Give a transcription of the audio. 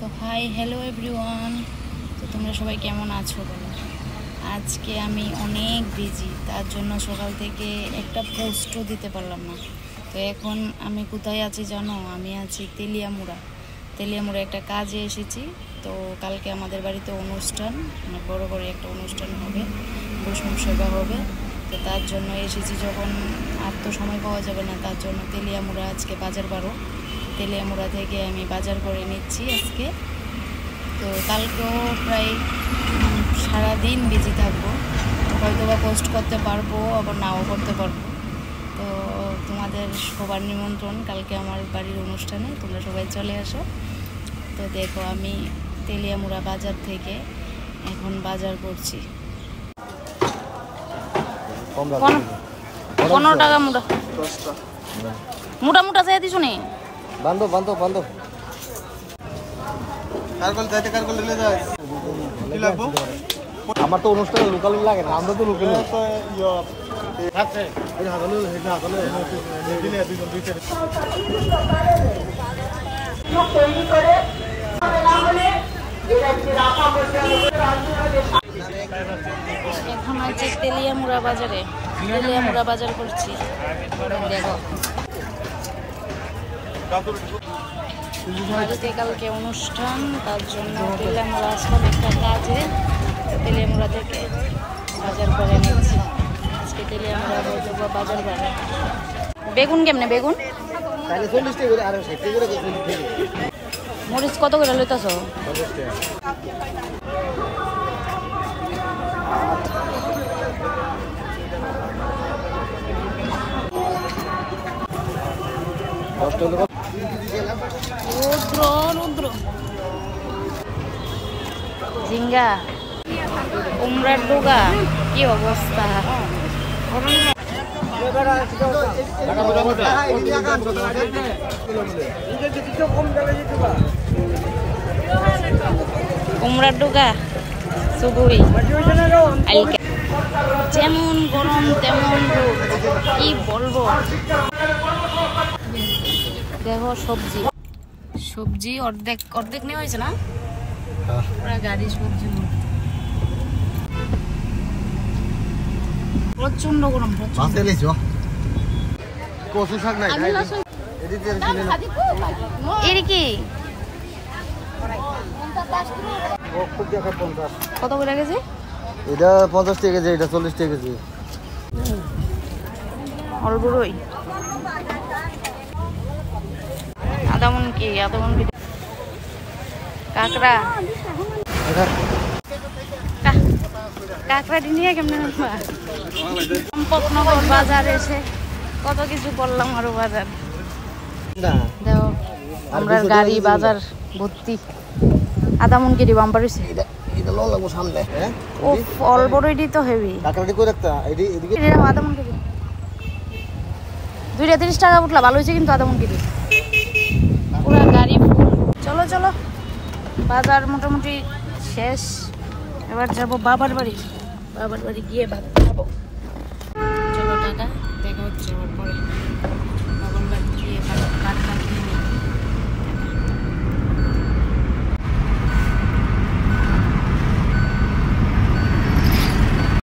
তো hi hello everyone. তো তোমরা সবাই কেমন আছো বলো? আজকে আমি অনেক বিজি, তার জন্য সকাল থেকে একটা পোস্টও দিতে পারলাম না। তো এখন আমি কোথায় আছি জানো? আমি আছি তেলিয়ামুড়া একটা কাজে এসেছি। তো কালকে আমাদের বাড়িতে অনুষ্ঠান, মানে বড় করে একটা অনুষ্ঠান হবে, বৈষ্ণব সেবা হবে। তো তার জন্য এসেছি, যখন আর তো সময় পাওয়া যাবে না, তার জন্য তেলিয়ামুড়া আজকে বাজার বারো, তেলিয়ামুড়া থেকে আমি বাজার করে নিচ্ছি আজকে। তো কালকেও প্রায় সারাদিন বিজি থাকবো, হয়তো বা পোস্ট করতে পারবো, আবার নাও করতে পারবো। তো তোমাদের সবার নিমন্ত্রণ কালকে আমার বাড়ির অনুষ্ঠানে, তোমরা সবাই চলে আসো। তো দেখো আমি তেলিয়ামুড়া বাজার থেকে এখন বাজার করছি। 15 টাকা মুড়া, মোটা চাই দিছো নি? বান্ধব আমার তো অনুষ্ঠানে লোকাল লাগে না, আমরা তো লোকাল। এখন আছে তেলিয়ামুড়া বাজার করছি। দেখো বাড়িতে কালকে অনুষ্ঠান, তার জন্য তেলিয়ামুড়া আসলাম একটা কাজে। তেলিয়ামুড়া থেকে বাজার করে নিচ্ছি আজকে। তেলিয়ামুড়া হয়তো বা বাজার বাড়ে। বেগুন কেমনে? বেগুন মরিচ কত করে লইতেছ? 10 টাকা। রুদ্র ঝিঙ্গা, কুমড়ার ডুগা, কি অবস্থা! কুমড়ার ডুগা সুগুই, যেমন গরম তেমন রোদ, কি বলবো। দেখো সবজি অর্ধেক নেওয়া হয়েছে না, পুরা গাড়ি সবজি। প্রচন্ড গরম, কচু শাক নাই এর কি কত করে কেজি? এটা 50 টাকা কেজি, এটা 40 টাকা কেজি। অল্প রই আদামন কি কাঁকড়া নিয়ে কেমন চম্পকনগর বাজার এসে কত কিছু করলাম। আরো বাজার দেখো, আমরা গাড়ি বাজার ভর্তি। আদামন কেজি বাম্পার হয়েছে। অল্প রইডি তো হেভি। আদামন কেজি 230 টাকা উঠলা, ভালো হয়েছে কিন্তু আদামন কেজি। পুরা গাড়ি ফুল। চলো বাজার মোটামুটি শেষ। এবার যাবো বাবার বাড়ি গিয়ে ভাত